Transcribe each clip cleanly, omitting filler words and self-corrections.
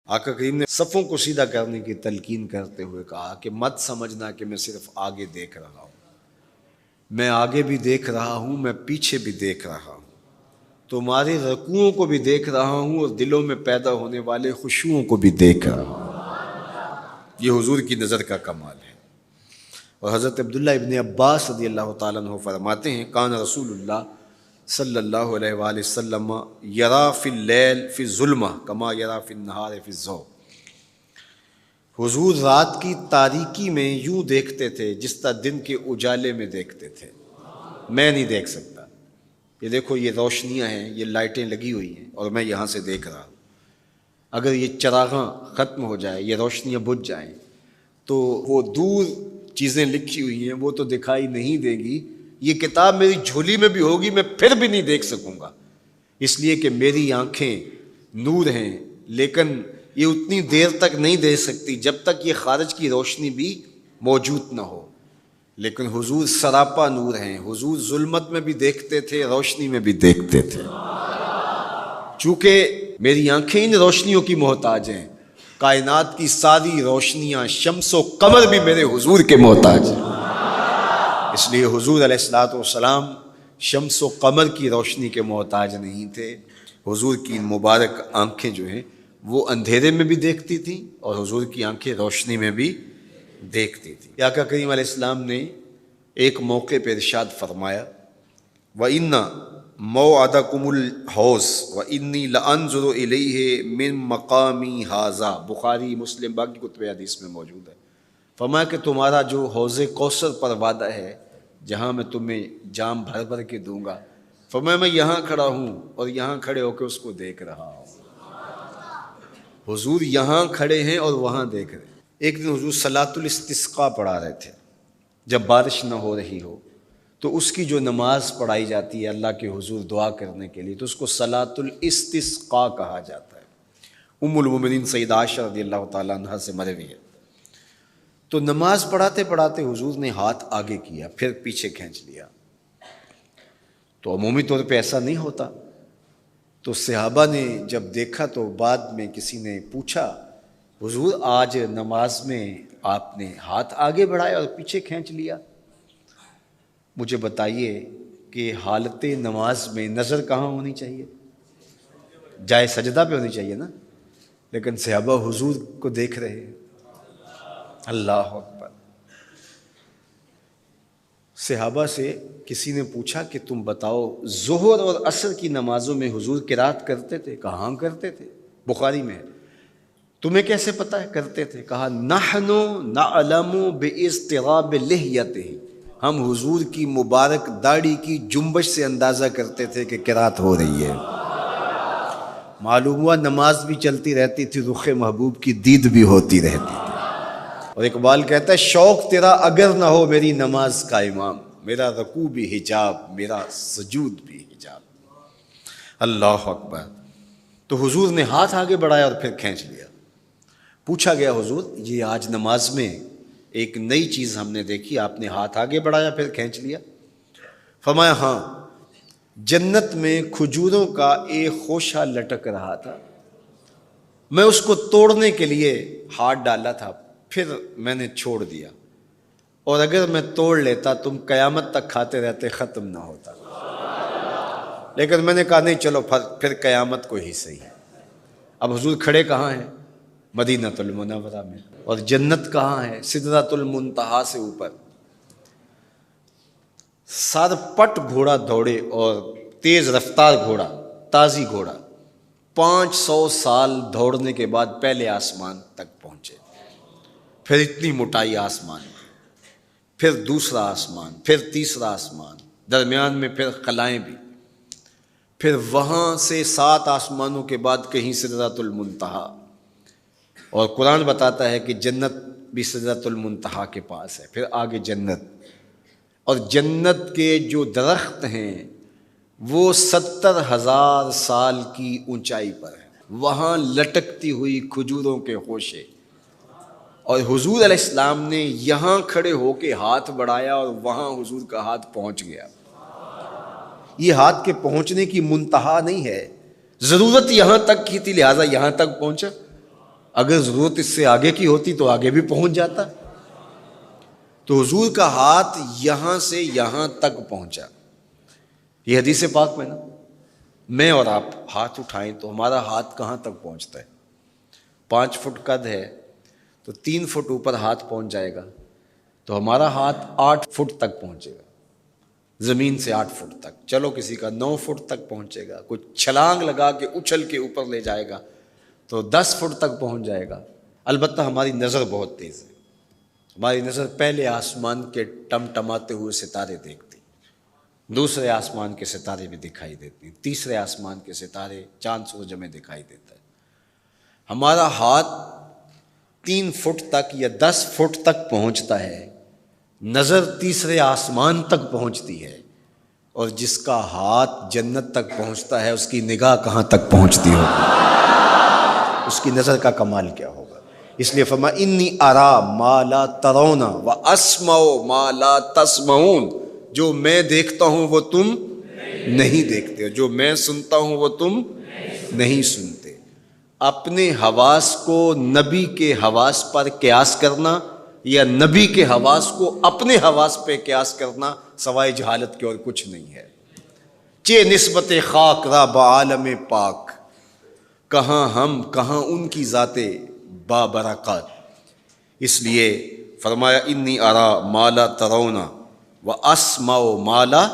آقا کریم نے صفوں کو سیدھا کرنے کی تلقین کرتے ہوئے کہا کہ مت سمجھنا کہ میں صرف آگے دیکھ رہا ہوں، میں آگے بھی دیکھ رہا ہوں، میں پیچھے بھی دیکھ رہا ہوں، تمہارے رکوعوں کو بھی دیکھ رہا ہوں اور دلوں میں پیدا ہونے والے خشوعوں کو بھی دیکھ رہا ہوں۔ یہ حضور کی نظر کا کمال ہے۔ اور حضرت عبداللہ ابن عباس رضی اللہ تعالیٰ عنہ فرماتے ہیں کان رسول اللہ صلی اللہ علیہ وآلہ وسلم یرا فی اللیل فی الظلمہ کما یرا فی النہار فی الضوء، حضور رات کی تاریکی میں یوں دیکھتے تھے جس طرح دن کے اجالے میں دیکھتے تھے۔ میں نہیں دیکھ سکتا، یہ دیکھو یہ روشنیاں ہیں، یہ لائٹیں لگی ہوئی ہیں اور میں یہاں سے دیکھ رہا ہوں، اگر یہ چراغاں ختم ہو جائے، یہ روشنیاں بجھ جائیں تو وہ دور چیزیں لکھی ہوئی ہیں وہ تو دکھائی نہیں دے گی، یہ کتاب میری جھولی میں بھی ہوگی میں پھر بھی نہیں دیکھ سکوں گا، اس لیے کہ میری آنکھیں نور ہیں، لیکن یہ اتنی دیر تک نہیں دیکھ سکتی جب تک یہ خارج کی روشنی بھی موجود نہ ہو۔ لیکن حضور سراپا نور ہیں، حضور ظلمت میں بھی دیکھتے تھے، روشنی میں بھی دیکھتے تھے۔ چونکہ میری آنکھیں ان روشنیوں کی محتاج ہیں، کائنات کی ساری روشنیاں شمس و قمر بھی میرے حضور کے محتاج ہیں، اس لیے حضور علیہ الصلوۃ والسلام شمس و قمر کی روشنی کے محتاج نہیں تھے۔ حضور کی مبارک آنکھیں جو ہیں وہ اندھیرے میں بھی دیکھتی تھیں اور حضور کی آنکھیں روشنی میں بھی دیکھتی تھیں۔ آقا کریم علیہ السلام نے ایک موقع پہ ارشاد فرمایا وَإِنَّ مَوْعَدَكُمُ الْحَوْض وَإِنِّي لَأَنظُرُ إِلَيْهِ مِن مَقَامِي هَٰذَا، بخاری مسلم باقی کتب حدیث میں موجود ہے۔ فرمایا کہ تمہارا جو حوض کوثر پر وعدہ ہے جہاں میں تمہیں جام بھر بھر کے دوں گا، فرمایا میں یہاں کھڑا ہوں اور یہاں کھڑے ہو کے اس کو دیکھ رہا ہوں۔ حضور یہاں کھڑے ہیں اور وہاں دیکھ رہے ہیں۔ ایک دن حضور صلاۃ الاستسقاء پڑھا رہے تھے، جب بارش نہ ہو رہی ہو تو اس کی جو نماز پڑھائی جاتی ہے اللہ کے حضور دعا کرنے کے لیے تو اس کو صلاۃ الاستسقاء کہا جاتا ہے۔ ام المومنین سیدہ عائشہ رضی اللہ تعالیٰ عنہ سے مروی ہے۔ تو نماز پڑھاتے پڑھاتے حضور نے ہاتھ آگے کیا پھر پیچھے کھینچ لیا، تو عمومی طور پہ ایسا نہیں ہوتا۔ تو صحابہ نے جب دیکھا تو بعد میں کسی نے پوچھا حضور آج نماز میں آپ نے ہاتھ آگے بڑھایا اور پیچھے کھینچ لیا، مجھے بتائیے کہ حالت نماز میں نظر کہاں ہونی چاہیے؟ جائے سجدہ پہ ہونی چاہیے نا، لیکن صحابہ حضور کو دیکھ رہے ہیں۔ اللہ اکبر۔ صحابہ سے کسی نے پوچھا کہ تم بتاؤ ظہر اور عصر کی نمازوں میں حضور قرات کرتے تھے؟ کہاں کرتے تھے، بخاری میں ہے۔ تمہیں کیسے پتہ ہے کرتے تھے؟ کہا نحن نعلم باضطراب لحیتہ، ہم حضور کی مبارک داڑھی کی جنبش سے اندازہ کرتے تھے کہ قرات ہو رہی ہے۔ معلوم ہوا نماز بھی چلتی رہتی تھی، رخ محبوب کی دید بھی ہوتی رہتی تھی۔ اور اقبال کہتا ہے شوق تیرا اگر نہ ہو میری نماز کا امام، میرا رکوع بھی حجاب میرا سجود بھی حجاب۔ اللہ اکبر۔ تو حضور نے ہاتھ آگے بڑھایا اور پھر کھینچ لیا۔ پوچھا گیا حضور یہ آج نماز میں ایک نئی چیز ہم نے دیکھی، آپ نے ہاتھ آگے بڑھایا پھر کھینچ لیا؟ فرمایا ہاں، جنت میں کھجوروں کا ایک خوشہ لٹک رہا تھا، میں اس کو توڑنے کے لیے ہاتھ ڈالا تھا پھر میں نے چھوڑ دیا، اور اگر میں توڑ لیتا تم قیامت تک کھاتے رہتے ختم نہ ہوتا، لیکن میں نے کہا نہیں چلو پھر قیامت کو ہی صحیح۔ اب حضور کھڑے کہاں ہیں؟ مدینۃ المنورہ میں، اور جنت کہاں ہے؟ سدرۃ المنتہا سے اوپر۔ سر پٹ گھوڑا دوڑے اور تیز رفتار گھوڑا، تازی گھوڑا، 500 سال دوڑنے کے بعد پہلے آسمان تک پہنچے، پھر اتنی موٹائی آسمان میں، پھر دوسرا آسمان، پھر تیسرا آسمان، درمیان میں پھر خلائیں بھی، پھر وہاں سے 7 آسمانوں کے بعد کہیں سدرۃ المنتہا، اور قرآن بتاتا ہے کہ جنت بھی سدرۃ المنتہا کے پاس ہے، پھر آگے جنت، اور جنت کے جو درخت ہیں وہ 70,000 سال کی اونچائی پر ہیں، وہاں لٹکتی ہوئی کھجوروں کے خوشے، اور حضور علیہ السلام نے یہاں کھڑے ہو کے ہاتھ بڑھایا اور وہاں حضور کا ہاتھ پہنچ گیا۔ یہ ہاتھ کے پہنچنے کی منتہا نہیں ہے، ضرورت یہاں تک کی تھی لہٰذا یہاں تک پہنچا، اگر ضرورت اس سے آگے کی ہوتی تو آگے بھی پہنچ جاتا. تو حضور کا ہاتھ یہاں سے یہاں تک پہنچا. یہ حدیث پاک میں نا، میں اور آپ ہاتھ اٹھائیں تو ہمارا ہاتھ کہاں تک پہنچتا ہے؟ 5 فٹ قد ہے تو 3 فٹ اوپر ہاتھ پہنچ جائے گا، تو ہمارا ہاتھ 8 فٹ تک پہنچے گا، زمین سے 8 فٹ تک. چلو کسی کا 9 فٹ تک پہنچے گا، کوئی چھلانگ لگا کے اچھل کے اوپر لے جائے گا تو 10 فٹ تک پہنچ جائے گا. البتہ ہماری نظر بہت تیز ہے، ہماری نظر پہلے آسمان کے ٹمٹماتے ہوئے ستارے دیکھتی، دوسرے آسمان کے ستارے بھی دکھائی دیتے ہیں، تیسرے آسمان کے ستارے، چاند سورج ہمیں دکھائی دیتا ہے. ہمارا ہاتھ 3 فٹ تک یا 10 فٹ تک پہنچتا ہے، نظر تیسرے آسمان تک پہنچتی ہے، اور جس کا ہاتھ جنت تک پہنچتا ہے اس کی نگاہ کہاں تک پہنچتی ہوگی، اس کی نظر کا کمال کیا ہوگا. اس لیے فرمایا انی ارا ما لا ترون واسمع ما لا تسمعون، جو میں دیکھتا ہوں وہ تم نہیں دیکھتے، جو میں سنتا ہوں وہ تم نہیں سنتے. اپنے حواس کو نبی کے حواس پر قیاس کرنا یا نبی کے حواس کو اپنے حواس پہ قیاس کرنا سوائے جہالت کے اور کچھ نہیں ہے. چے نسبت خاک را بعالم پاک، کہاں ہم کہاں ان کی ذاتیں بابرکات. اس لیے فرمایا انی ارا ما لا ترون واسمع ما لا،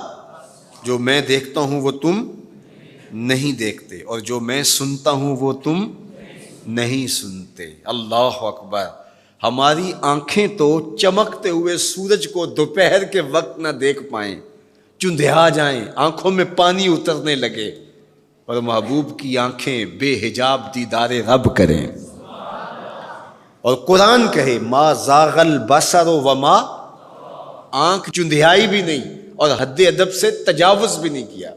جو میں دیکھتا ہوں وہ تم نہیں دیکھتے، اور جو میں سنتا ہوں وہ تم نہیں سنتے. اللہ اکبر. ہماری آنکھیں تو چمکتے ہوئے سورج کو دوپہر کے وقت نہ دیکھ پائیں، چندھیا جائیں، آنکھوں میں پانی اترنے لگے، اور محبوب کی آنکھیں بے حجاب دیدار رب کریں. اور قرآن کہے ما زاغ البصر وما، آنکھ چندھیائی بھی نہیں اور حد ادب سے تجاوز بھی نہیں کیا.